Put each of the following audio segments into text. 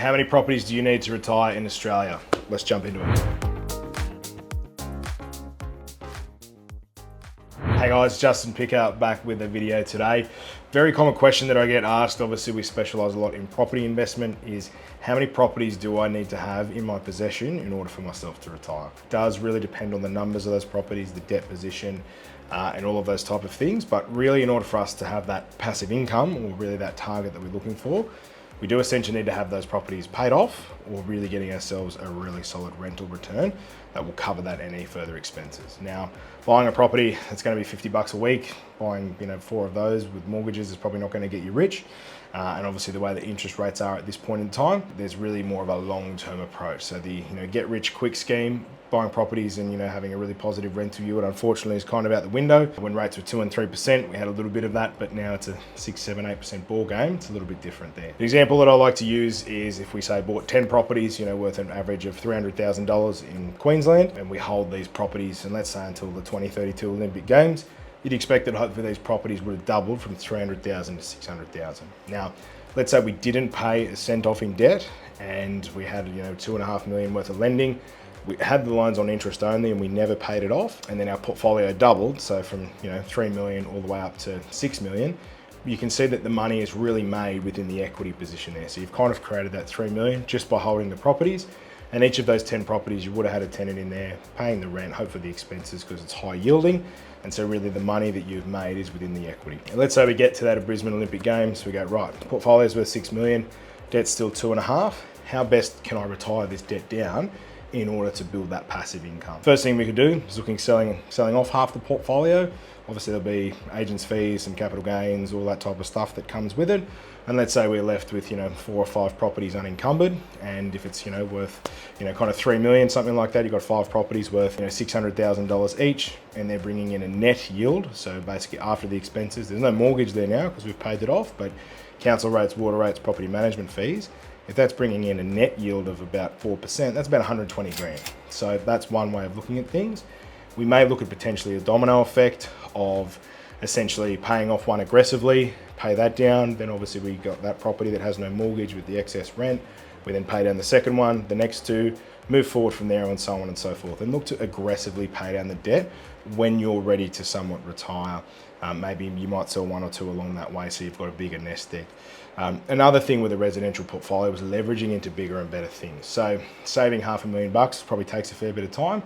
How many properties do you need to retire in Australia? Let's jump into it. Hey guys, Justin Pickup back with a video today. Very common question that I get asked, obviously we specialize a lot in property investment, is how many properties do I need to have in my possession in order for myself to retire? It does really depend on the numbers of those properties, the debt position, and all of those type of things. But really, in order for us to have that passive income, or really that target that we're looking for, we do essentially need to have those properties paid off, or really getting ourselves a really solid rental return that will cover that and any further expenses. Now, buying a property that's going to be 50 bucks a week, buying 4 of those with mortgages is probably not going to get you rich. And obviously the way the interest rates are at this point in time, there's really more of a long-term approach. So the get rich quick scheme, buying properties and having a really positive rental yield, unfortunately, is kind of out the window. When rates were 2 and 3%, we had a little bit of that, but now it's a 6, 7, 8% ball game. It's a little bit different there. The example that I like to use is if we say bought 10 properties, worth an average of $300,000 in Queensland, and we hold these properties, and let's say until the 2032 Olympic Games, you'd expect that hopefully these properties would have doubled from 300,000 to 600,000. Now, let's say we didn't pay a cent off in debt, and we had $2.5 million worth of lending. We had the loans on interest only and we never paid it off, and then our portfolio doubled, so from 3 million all the way up to 6 million. You can see that the money is really made within the equity position there. So you've kind of created that 3 million just by holding the properties, and each of those 10 properties you would have had a tenant in there paying the rent, hopefully the expenses, because it's high yielding. And so really the money that you've made is within the equity. And let's say we get to that at Brisbane Olympic Games, we go, right, portfolio's worth 6 million, debt's still 2.5. How best can I retire this debt down in order to build that passive income? First thing we could do is looking selling off half the portfolio. Obviously there'll be agents fees, some capital gains, all that type of stuff that comes with it. And let's say we're left with 4 or 5 properties unencumbered, and if it's worth kind of 3 million, something like that, you've got 5 properties worth $600,000 each, and they're bringing in a net yield. So basically after the expenses, there's no mortgage there now because we've paid it off, but council rates, water rates, property management fees, if that's bringing in a net yield of about 4%, that's about 120 grand. So that's one way of looking at things. We may look at potentially a domino effect of essentially paying off one aggressively, pay that down. Then obviously we got that property that has no mortgage with the excess rent. We then pay down the second one, the next 2, move forward from there, and so on and so forth. And look to aggressively pay down the debt when you're ready to somewhat retire. Maybe you might sell 1 or 2 along that way, so you've got a bigger nest egg. Another thing with a residential portfolio is leveraging into bigger and better things. So saving $500,000 probably takes a fair bit of time,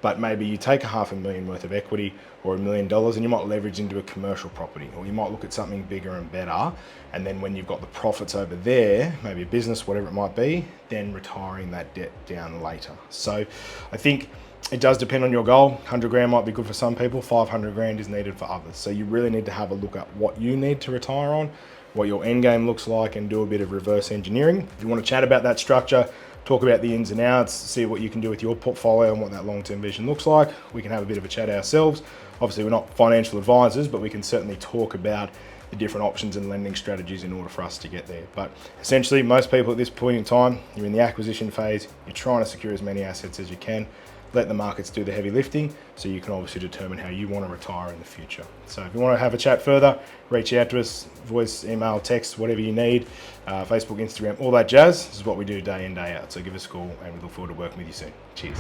but maybe you take $500,000 worth of equity or $1 million and you might leverage into a commercial property, or you might look at something bigger and better. And then when you've got the profits over there, maybe a business, whatever it might be, then retiring that debt down later. So I think it does depend on your goal. 100 grand might be good for some people, 500 grand is needed for others. So you really need to have a look at what you need to retire on, what your end game looks like, and do a bit of reverse engineering. If you want to chat about that structure, talk about the ins and outs, see what you can do with your portfolio and what that long-term vision looks like, we can have a bit of a chat ourselves. Obviously, we're not financial advisors, but we can certainly talk about the different options and lending strategies in order for us to get there. But essentially, most people at this point in time, you're in the acquisition phase, you're trying to secure as many assets as you can, let the markets do the heavy lifting, so you can obviously determine how you want to retire in the future. So if you want to have a chat further, reach out to us, voice, email, text, whatever you need, Facebook, Instagram, all that jazz. This is what we do day in, day out. So give us a call, and we look forward to working with you soon. Cheers.